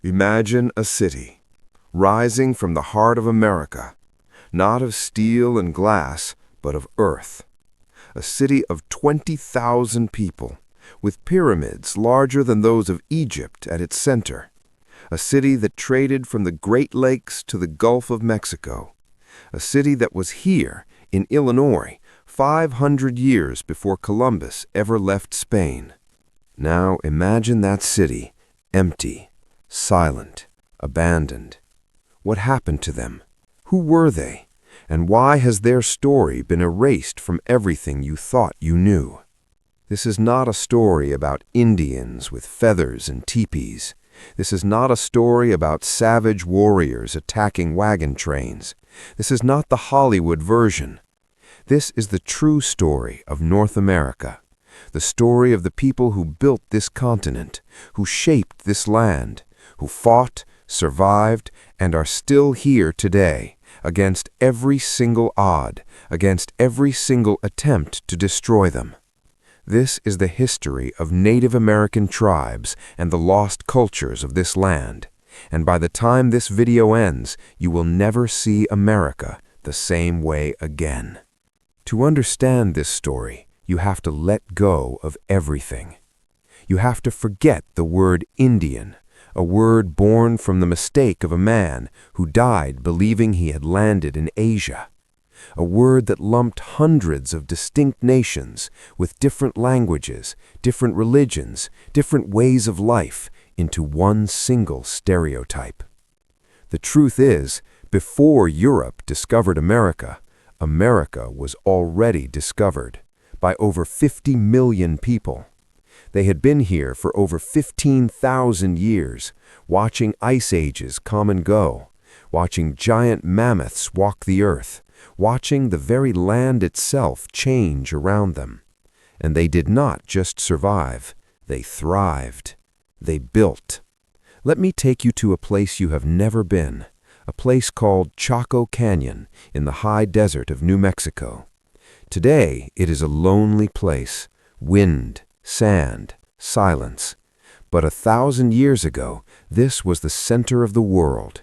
Imagine a city, rising from the heart of America, not of steel and glass, but of earth. A city of 20,000 people, with pyramids larger than those of Egypt at its center. A city that traded from the Great Lakes to the Gulf of Mexico. A city that was here, in Illinois, 500 years before Columbus ever left Spain. Now imagine that city, empty, silent, abandoned. What happened to them? Who were they? And why has their story been erased from everything you thought you knew? This is not a story about Indians with feathers and teepees. This is not a story about savage warriors attacking wagon trains. This is not the Hollywood version. This is the true story of North America, the story of the people who built this continent, who shaped this land, who fought, survived, and are still here today, against every single odd, against every single attempt to destroy them. This is the history of Native American tribes and the lost cultures of this land, and by the time this video ends, you will never see America the same way again. To understand this story, you have to let go of everything. You have to forget the word Indian, a word born from the mistake of a man who died believing he had landed in Asia. A word that lumped hundreds of distinct nations with different languages, different religions, different ways of life into one single stereotype. The truth is, before Europe discovered America, America was already discovered by over 50 million people. They had been here for over 15,000 years, watching ice ages come and go, watching giant mammoths walk the earth, watching the very land itself change around them. And they did not just survive, they thrived. They built. Let me take you to a place you have never been, a place called Chaco Canyon in the high desert of New Mexico. Today, it is a lonely place, wind, sand, silence. But 1,000 years ago, this was the center of the world.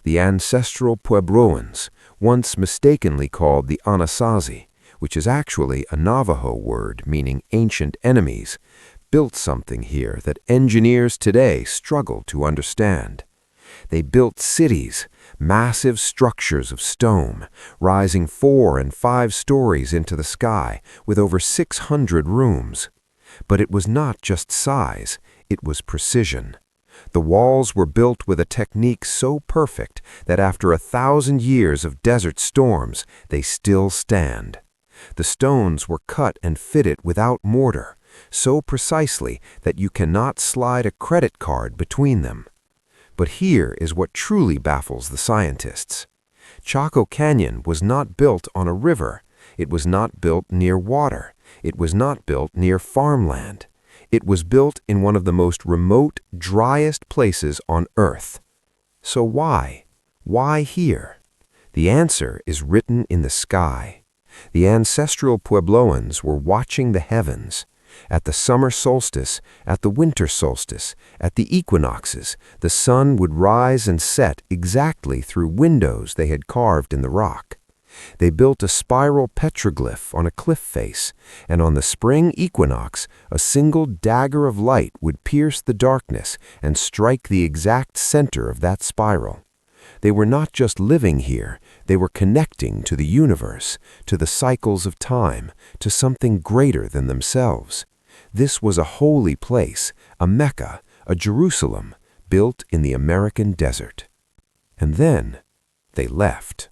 The ancestral Puebloans, once mistakenly called the Anasazi, which is actually a Navajo word meaning ancient enemies, built something here that engineers today struggle to understand. They built cities, massive structures of stone, rising 4 and 5 stories into the sky with over 600 rooms. But it was not just size, it was precision. The walls were built with a technique so perfect that after 1,000 years of desert storms, they still stand. The stones were cut and fitted without mortar, so precisely that you cannot slide a credit card between them. But here is what truly baffles the scientists. Chaco Canyon was not built on a river. It was not built near water. It was not built near farmland. It was built in one of the most remote, driest places on Earth. So why? Why here? The answer is written in the sky. The ancestral Puebloans were watching the heavens. At the summer solstice, at the winter solstice, at the equinoxes, the sun would rise and set exactly through windows they had carved in the rock. They built a spiral petroglyph on a cliff face, and on the spring equinox, a single dagger of light would pierce the darkness and strike the exact center of that spiral. They were not just living here, they were connecting to the universe, to the cycles of time, to something greater than themselves. This was a holy place, a Mecca, a Jerusalem, built in the American desert. And then they left.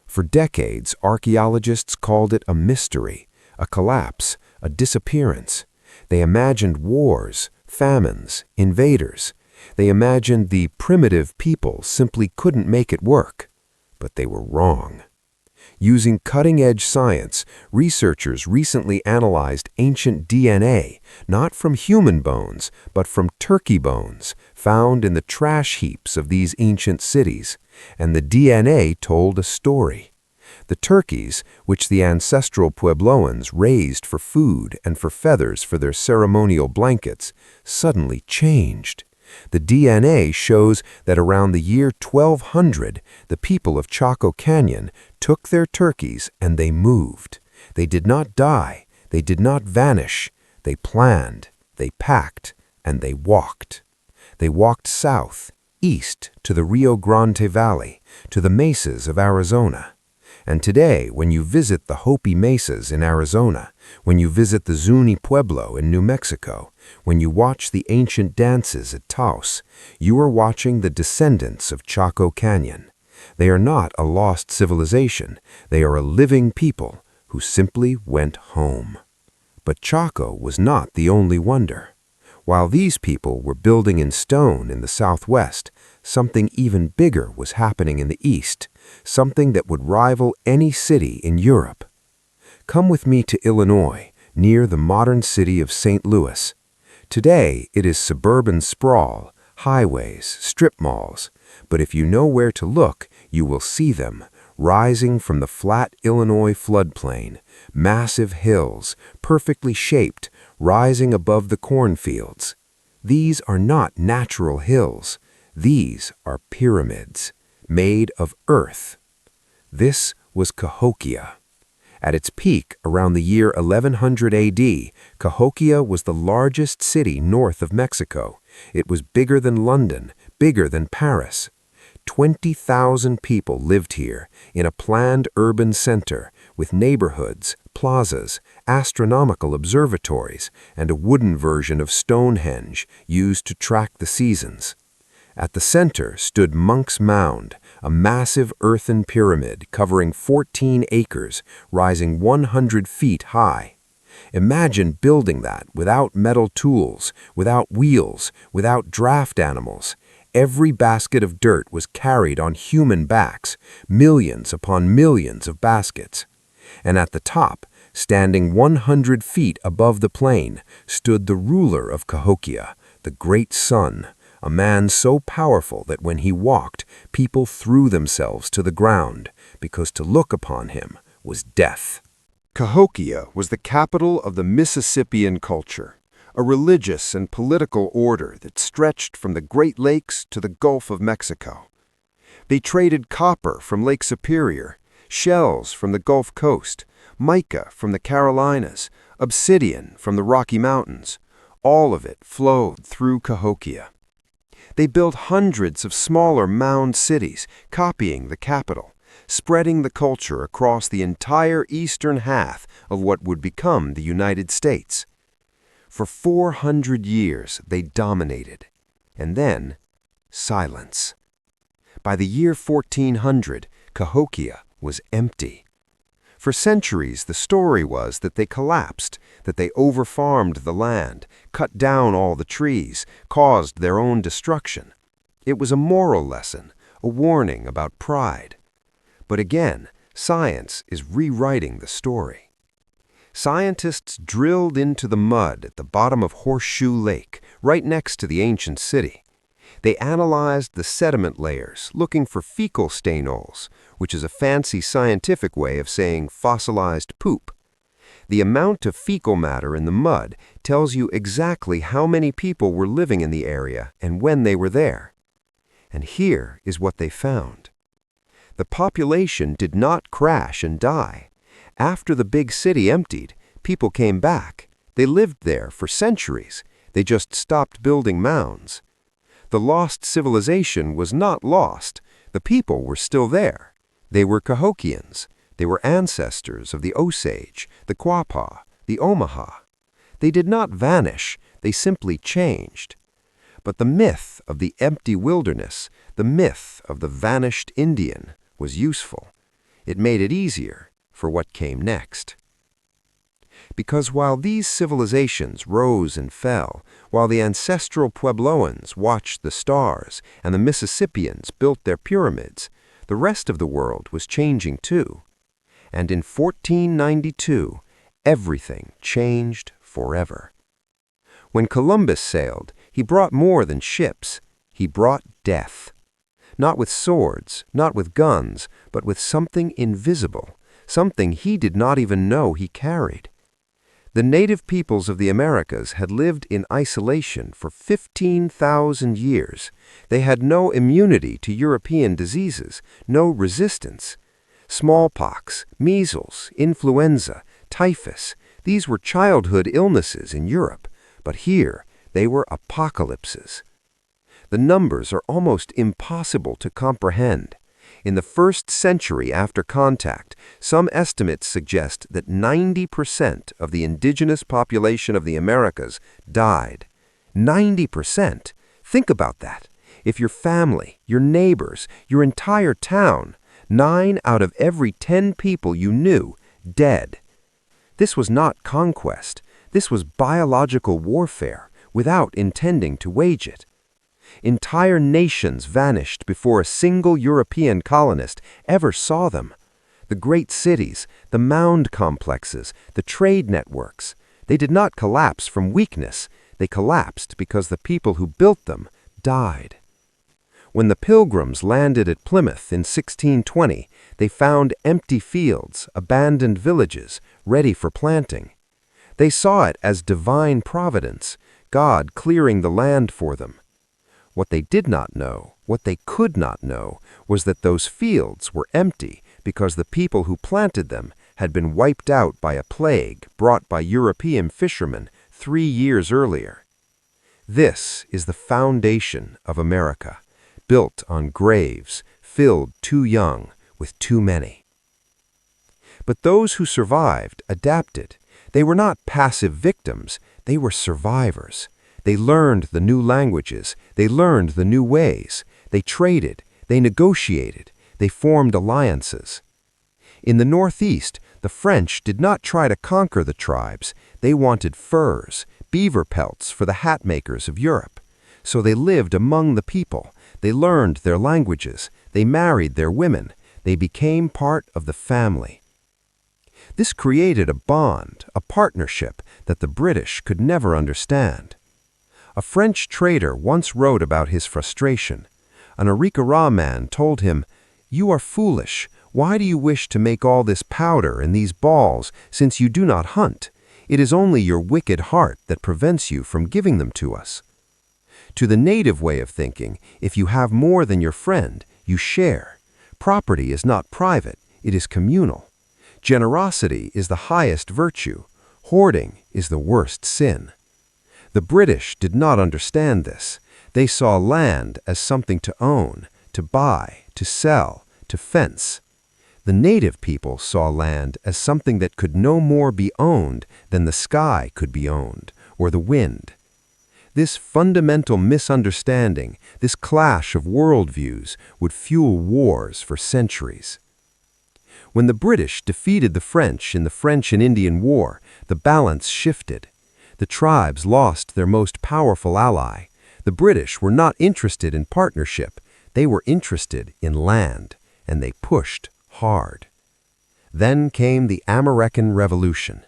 For decades, archaeologists called it a mystery, a collapse, a disappearance. They imagined wars, famines, invaders. They imagined the primitive people simply couldn't make it work. But they were wrong. Using cutting-edge science, researchers recently analyzed ancient DNA, not from human bones, but from turkey bones, found in the trash heaps of these ancient cities, and the DNA told a story. The turkeys, which the ancestral Puebloans raised for food and for feathers for their ceremonial blankets, suddenly changed. The DNA shows that around the year 1200, the people of Chaco Canyon took their turkeys and they moved. They did not die. They did not vanish. They planned, they packed, and they walked. They walked south, east to the Rio Grande Valley, to the mesas of Arizona. And today, when you visit the Hopi Mesas in Arizona, when you visit the Zuni Pueblo in New Mexico, when you watch the ancient dances at Taos, you are watching the descendants of Chaco Canyon. They are not a lost civilization. They are a living people who simply went home. But Chaco was not the only wonder. While these people were building in stone in the southwest, something even bigger was happening in the east, something that would rival any city in Europe. Come with me to Illinois, near the modern city of St. Louis. Today, it is suburban sprawl, highways, strip malls, but if you know where to look, you will see them, rising from the flat Illinois floodplain, massive hills, perfectly shaped, rising above the cornfields. These are not natural hills. These are pyramids, made of earth. This was Cahokia. At its peak, around the year 1100 AD, Cahokia was the largest city north of Mexico. It was bigger than London, bigger than Paris. 20,000 people lived here, in a planned urban center, with neighborhoods, plazas, astronomical observatories, and a wooden version of Stonehenge used to track the seasons. At the center stood Monk's Mound, a massive earthen pyramid covering 14 acres, rising 100 feet high. Imagine building that without metal tools, without wheels, without draft animals. Every basket of dirt was carried on human backs, millions upon millions of baskets. And at the top, standing 100 feet above the plain, stood the ruler of Cahokia, the great sun, a man so powerful that when he walked, people threw themselves to the ground, because to look upon him was death. Cahokia was the capital of the Mississippian culture, a religious and political order that stretched from the Great Lakes to the Gulf of Mexico. They traded copper from Lake Superior, shells from the Gulf Coast, mica from the Carolinas, obsidian from the Rocky Mountains. All of it flowed through Cahokia. They built hundreds of smaller mound cities, copying the capital, spreading the culture across the entire eastern half of what would become the United States. For 400 years, they dominated. And then, silence. By the year 1400, Cahokia was empty. For centuries, the story was that they collapsed, that they overfarmed the land, cut down all the trees, caused their own destruction. It was a moral lesson, a warning about pride. But again, science is rewriting the story. Scientists drilled into the mud at the bottom of Horseshoe Lake, right next to the ancient city. They analyzed the sediment layers, looking for fecal stanols, which is a fancy scientific way of saying fossilized poop. The amount of fecal matter in the mud tells you exactly how many people were living in the area and when they were there. And here is what they found. The population did not crash and die. After the big city emptied, people came back. They lived there for centuries. They just stopped building mounds. The lost civilization was not lost. The people were still there. They were Cahokians. They were ancestors of the Osage, the Quapaw, the Omaha. They did not vanish. They simply changed. But the myth of the empty wilderness, the myth of the vanished Indian, was useful. It made it easier for what came next. Because while these civilizations rose and fell, while the ancestral Puebloans watched the stars and the Mississippians built their pyramids, the rest of the world was changing too. And in 1492, everything changed forever. When Columbus sailed, he brought more than ships. He brought death. Not with swords, not with guns, but with something invisible, something he did not even know he carried. The native peoples of the Americas had lived in isolation for 15,000 years. They had no immunity to European diseases, no resistance. Smallpox, measles, influenza, typhus, these were childhood illnesses in Europe, but here they were apocalypses. The numbers are almost impossible to comprehend. In the first century after contact, some estimates suggest that 90% of the indigenous population of the Americas died. 90%? Think about that. If your family, your neighbors, your entire town, 9 out of every 10 people you knew, dead. This was not conquest. This was biological warfare, without intending to wage it. Entire nations vanished before a single European colonist ever saw them. The great cities, the mound complexes, the trade networks, they did not collapse from weakness. They collapsed because the people who built them died. When the Pilgrims landed at Plymouth in 1620, they found empty fields, abandoned villages, ready for planting. They saw it as divine providence, God clearing the land for them. What they did not know, what they could not know, was that those fields were empty because the people who planted them had been wiped out by a plague brought by European fishermen 3 years earlier. This is the foundation of America, built on graves filled too young with too many. But those who survived adapted. They were not passive victims, they were survivors. They learned the new languages, they learned the new ways, they traded, they negotiated, they formed alliances. In the Northeast, the French did not try to conquer the tribes. They wanted furs, beaver pelts for the hat makers of Europe. So they lived among the people, they learned their languages, they married their women, they became part of the family. This created a bond, a partnership that the British could never understand. A French trader once wrote about his frustration. An Arikara man told him, "You are foolish. Why do you wish to make all this powder and these balls, since you do not hunt? It is only your wicked heart that prevents you from giving them to us." To the native way of thinking, if you have more than your friend, you share. Property is not private, it is communal. Generosity is the highest virtue. Hoarding is the worst sin. The British did not understand this. They saw land as something to own, to buy, to sell, to fence. The native people saw land as something that could no more be owned than the sky could be owned, or the wind. This fundamental misunderstanding, this clash of worldviews, would fuel wars for centuries. When the British defeated the French in the French and Indian War, the balance shifted. The tribes lost their most powerful ally. The British were not interested in partnership. They were interested in land, and they pushed hard. Then came the American Revolution.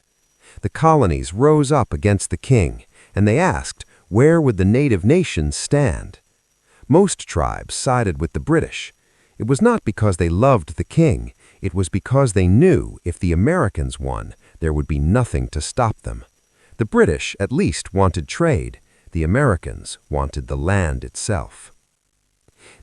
The colonies rose up against the king, and they asked, where would the native nations stand? Most tribes sided with the British. It was not because they loved the king. It was because they knew if the Americans won, there would be nothing to stop them. The British at least wanted trade. The Americans wanted the land itself.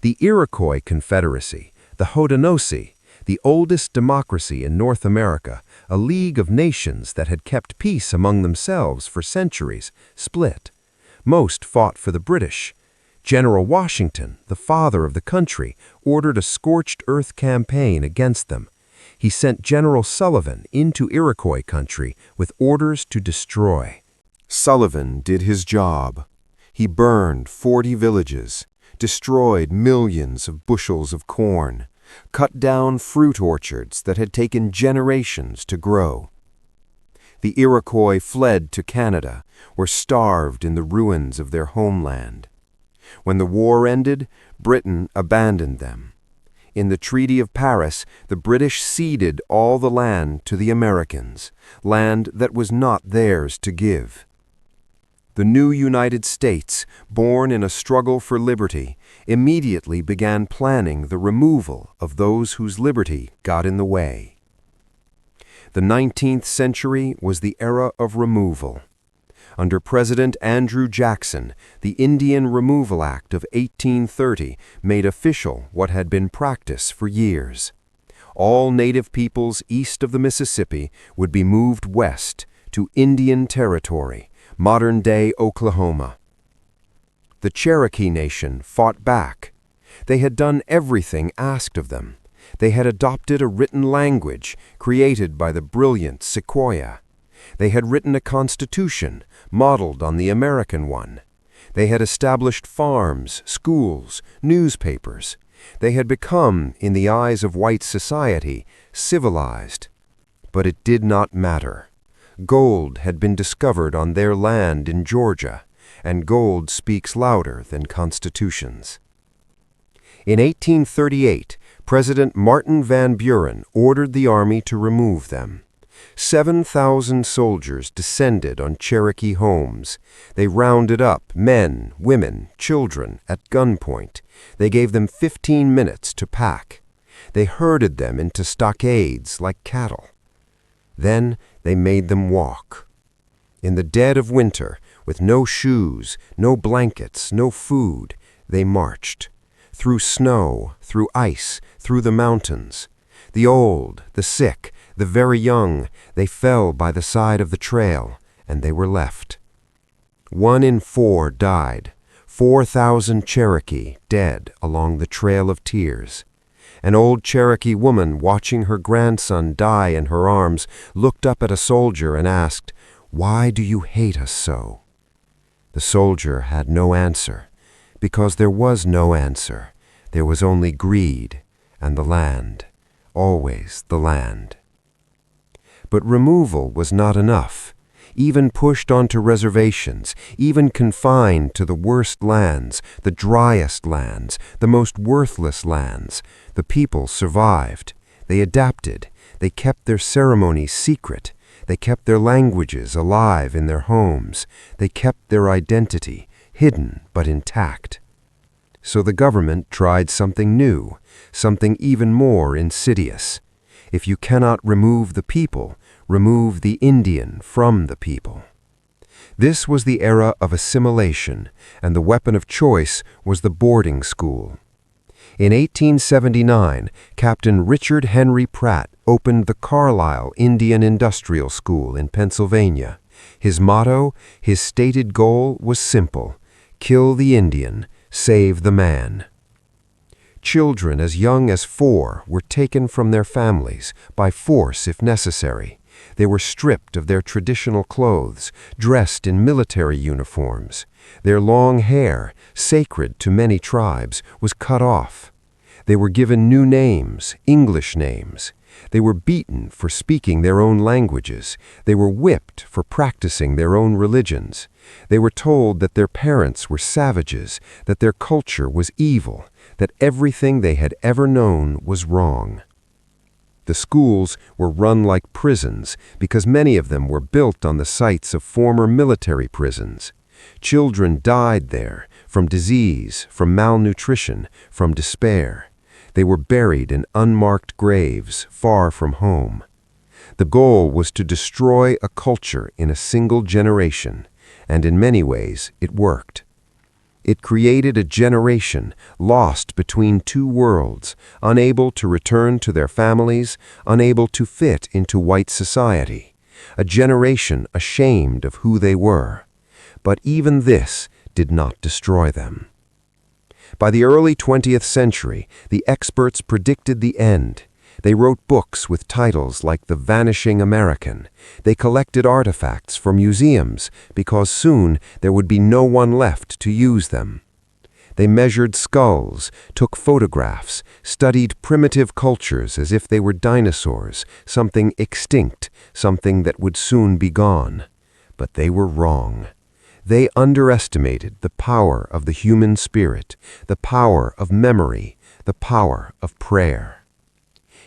The Iroquois Confederacy, the Haudenosaunee, the oldest democracy in North America, a league of nations that had kept peace among themselves for centuries, split. Most fought for the British. General Washington, the father of the country, ordered a scorched earth campaign against them. He sent General Sullivan into Iroquois country with orders to destroy. Sullivan did his job. He burned 40 villages, destroyed millions of bushels of corn, cut down fruit orchards that had taken generations to grow. The Iroquois fled to Canada, or starved in the ruins of their homeland. When the war ended, Britain abandoned them. In the Treaty of Paris, the British ceded all the land to the Americans, land that was not theirs to give. The new United States, born in a struggle for liberty, immediately began planning the removal of those whose liberty got in the way. The 19th century was the era of removal. Under President Andrew Jackson, the Indian Removal Act of 1830 made official what had been practice for years. All native peoples east of the Mississippi would be moved west to Indian Territory, modern-day Oklahoma. The Cherokee Nation fought back. They had done everything asked of them. They had adopted a written language created by the brilliant Sequoyah. They had written a constitution modeled on the American one. They had established farms, schools, newspapers. They had become, in the eyes of white society, civilized. But it did not matter. Gold had been discovered on their land in Georgia, and gold speaks louder than constitutions. In 1838, President Martin Van Buren ordered the army to remove them. 7,000 soldiers descended on Cherokee homes. They rounded up men, women, children at gunpoint. They gave them 15 minutes to pack. They herded them into stockades like cattle. Then they made them walk. In the dead of winter, with no shoes, no blankets, no food, they marched. Through snow, through ice, through the mountains. The old, the sick, the very young, they fell by the side of the trail, and they were left. 1 in 4 died. 4,000 Cherokee dead along the Trail of Tears. An old Cherokee woman watching her grandson die in her arms looked up at a soldier and asked, "Why do you hate us so?" The soldier had no answer, because there was no answer. There was only greed and the land, always the land. But removal was not enough. Even pushed onto reservations, even confined to the worst lands, the driest lands, the most worthless lands, the people survived. They adapted. They kept their ceremonies secret. They kept their languages alive in their homes. They kept their identity, hidden but intact. So the government tried something new, something even more insidious. If you cannot remove the people, remove the Indian from the people. This was the era of assimilation, and the weapon of choice was the boarding school. In 1879, Captain Richard Henry Pratt opened the Carlisle Indian Industrial School in Pennsylvania. His motto, his stated goal was simple: kill the Indian, save the man. Children as young as 4 were taken from their families, by force if necessary. They were stripped of their traditional clothes, dressed in military uniforms. Their long hair, sacred to many tribes, was cut off. They were given new names, English names. They were beaten for speaking their own languages. They were whipped for practicing their own religions. They were told that their parents were savages, that their culture was evil, that everything they had ever known was wrong. The schools were run like prisons because many of them were built on the sites of former military prisons. Children died there from disease, from malnutrition, from despair. They were buried in unmarked graves far from home. The goal was to destroy a culture in a single generation, and in many ways it worked. It created a generation lost between two worlds, unable to return to their families, unable to fit into white society, a generation ashamed of who they were. But even this did not destroy them. By the early 20th century, the experts predicted the end. They wrote books with titles like The Vanishing American. They collected artifacts for museums because soon there would be no one left to use them. They measured skulls, took photographs, studied primitive cultures as if they were dinosaurs, something extinct, something that would soon be gone. But they were wrong. They underestimated the power of the human spirit, the power of memory, the power of prayer.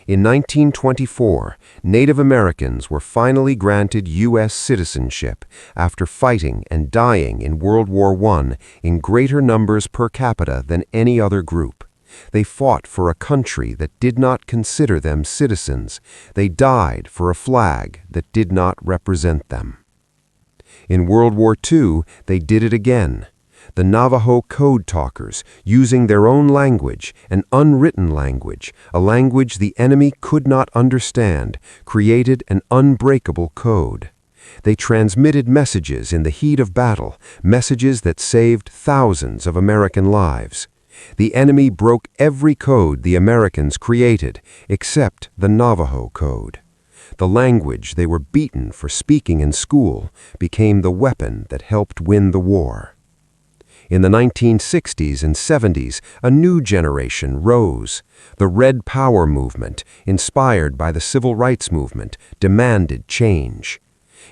In 1924, Native Americans were finally granted U.S. citizenship after fighting and dying in World War I in greater numbers per capita than any other group. They fought for a country that did not consider them citizens. They died for a flag that did not represent them. In World War II, they did it again. The Navajo code talkers, using their own language, an unwritten language, a language the enemy could not understand, created an unbreakable code. They transmitted messages in the heat of battle, messages that saved thousands of American lives. The enemy broke every code the Americans created, except the Navajo code. The language they were beaten for speaking in school became the weapon that helped win the war. In the 1960s and 70s, a new generation rose. The Red Power movement, inspired by the Civil Rights Movement, demanded change.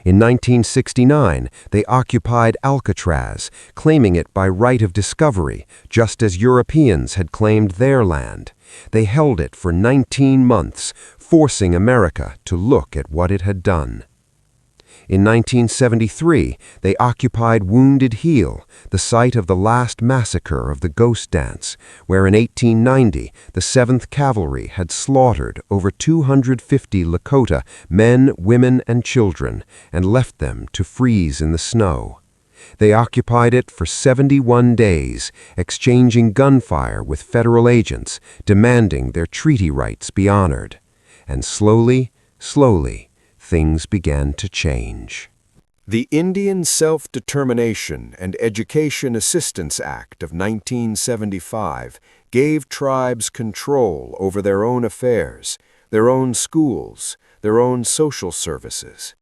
In 1969, they occupied Alcatraz, claiming it by right of discovery, just as Europeans had claimed their land. They held it for 19 months, forcing America to look at what it had done. In 1973, they occupied Wounded Heel, the site of the last massacre of the Ghost Dance, where in 1890 the 7th Cavalry had slaughtered over 250 Lakota men, women, and children, and left them to freeze in the snow. They occupied it for 71 days, exchanging gunfire with federal agents, demanding their treaty rights be honored. And slowly, things began to change. The Indian Self-Determination and Education Assistance Act of 1975 gave tribes control over their own affairs, their own schools, their own social services.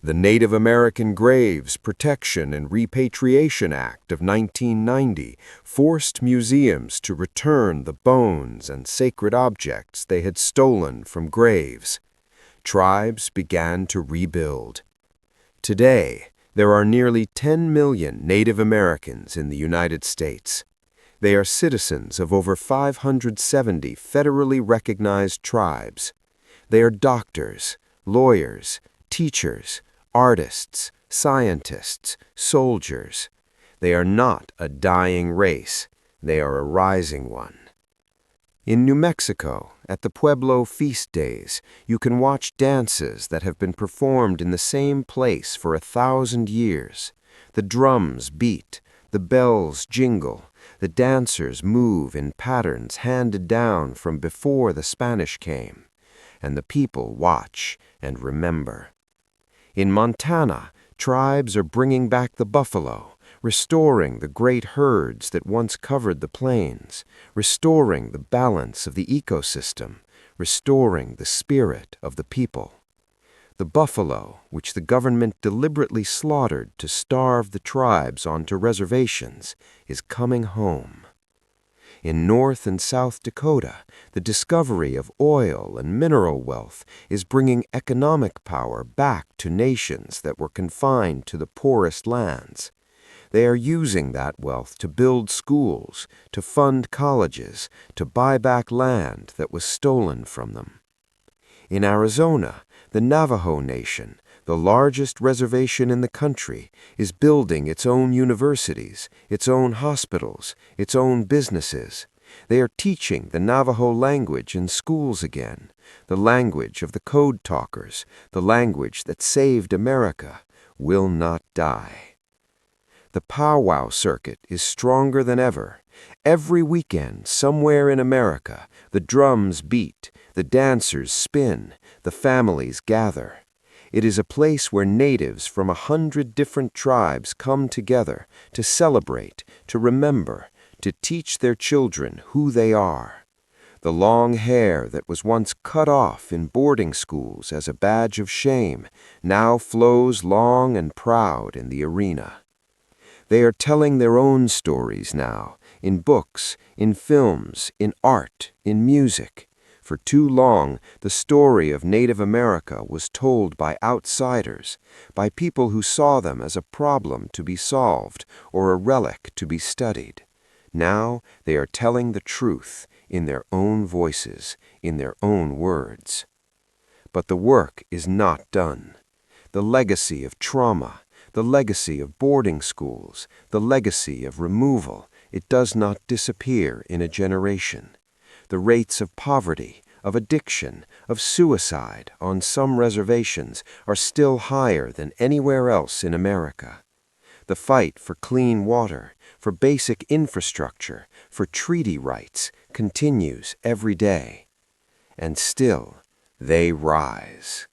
The Native American Graves Protection and Repatriation Act of 1990 forced museums to return the bones and sacred objects they had stolen from graves. Tribes began to rebuild. Today, there are nearly 10 million Native Americans in the United States. They are citizens of over 570 federally recognized tribes. They are doctors, lawyers, teachers, artists, scientists, soldiers. They are not a dying race. They are a rising one. In New Mexico, at the Pueblo feast days, you can watch dances that have been performed in the same place for 1,000 years. The drums beat, the bells jingle, the dancers move in patterns handed down from before the Spanish came, and the people watch and remember. In Montana, tribes are bringing back the buffalo, restoring the great herds that once covered the plains, restoring the balance of the ecosystem, restoring the spirit of the people. The buffalo, which the government deliberately slaughtered to starve the tribes onto reservations, is coming home. In North and South Dakota, the discovery of oil and mineral wealth is bringing economic power back to nations that were confined to the poorest lands. They are using that wealth to build schools, to fund colleges, to buy back land that was stolen from them. In Arizona, the Navajo Nation, the largest reservation in the country, is building its own universities, its own hospitals, its own businesses. They are teaching the Navajo language in schools again, the language of the code talkers, the language that saved America, will not die. The powwow circuit is stronger than ever. Every weekend, somewhere in America, the drums beat, the dancers spin, the families gather. It is a place where natives from 100 different tribes come together to celebrate, to remember, to teach their children who they are. The long hair that was once cut off in boarding schools as a badge of shame now flows long and proud in the arena. They are telling their own stories now, in books, in films, in art, in music. For too long, the story of Native America was told by outsiders, by people who saw them as a problem to be solved or a relic to be studied. Now they are telling the truth in their own voices, in their own words. But the work is not done. The legacy of trauma, the legacy of boarding schools, the legacy of removal It does not disappear in a generation. The rates of poverty, of addiction, of suicide on some reservations are still higher than anywhere else in America. The fight for clean water, for basic infrastructure, for treaty rights continues every day. And still, they rise.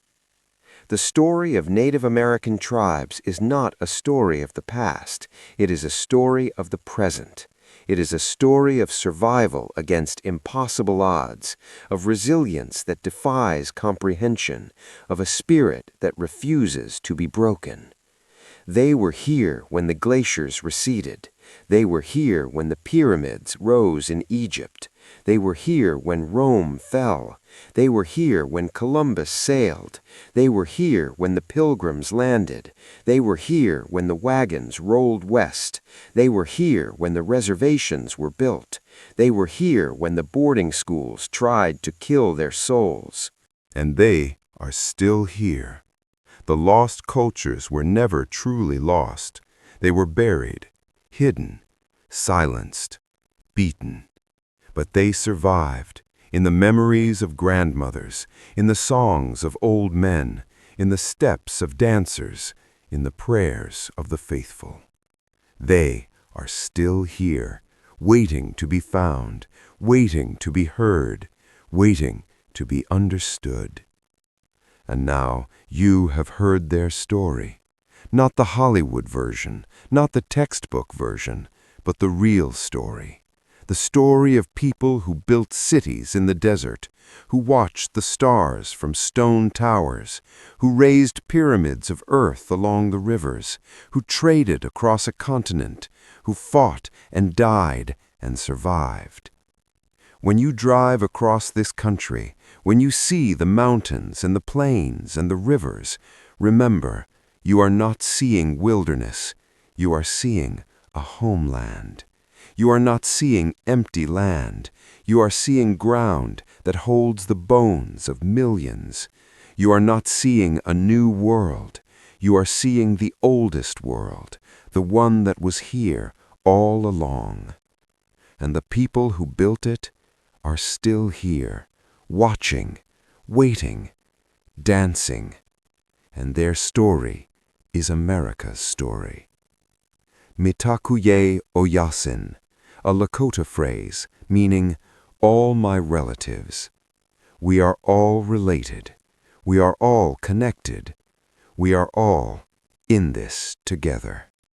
The story of Native American tribes is not a story of the past. It is a story of the present. It is a story of survival against impossible odds, of resilience that defies comprehension, of a spirit that refuses to be broken. They were here when the glaciers receded. They were here when the pyramids rose in Egypt. They were here when Rome fell. They were here when Columbus sailed. They were here when the Pilgrims landed. They were here when the wagons rolled west. They were here when the reservations were built. They were here when the boarding schools tried to kill their souls. And they are still here. The lost cultures were never truly lost. They were buried, hidden, silenced, beaten. But they survived in the memories of grandmothers, in the songs of old men, in the steps of dancers, in the prayers of the faithful. They are still here, waiting to be found, waiting to be heard, waiting to be understood. And now you have heard their story. Not the Hollywood version, not the textbook version, but the real story. The story of people who built cities in the desert, who watched the stars from stone towers, who raised pyramids of earth along the rivers, who traded across a continent, who fought and died and survived. When you drive across this country, when you see the mountains and the plains and the rivers, remember, you are not seeing wilderness, you are seeing a homeland. You are not seeing empty land, you are seeing ground that holds the bones of millions. You are not seeing a new world, you are seeing the oldest world, the one that was here all along. And the people who built it are still here, watching, waiting, dancing. And their story is America's story. Mitakuye Oyasin, a Lakota phrase meaning all my relatives. We are all related. We are all connected. We are all in this together.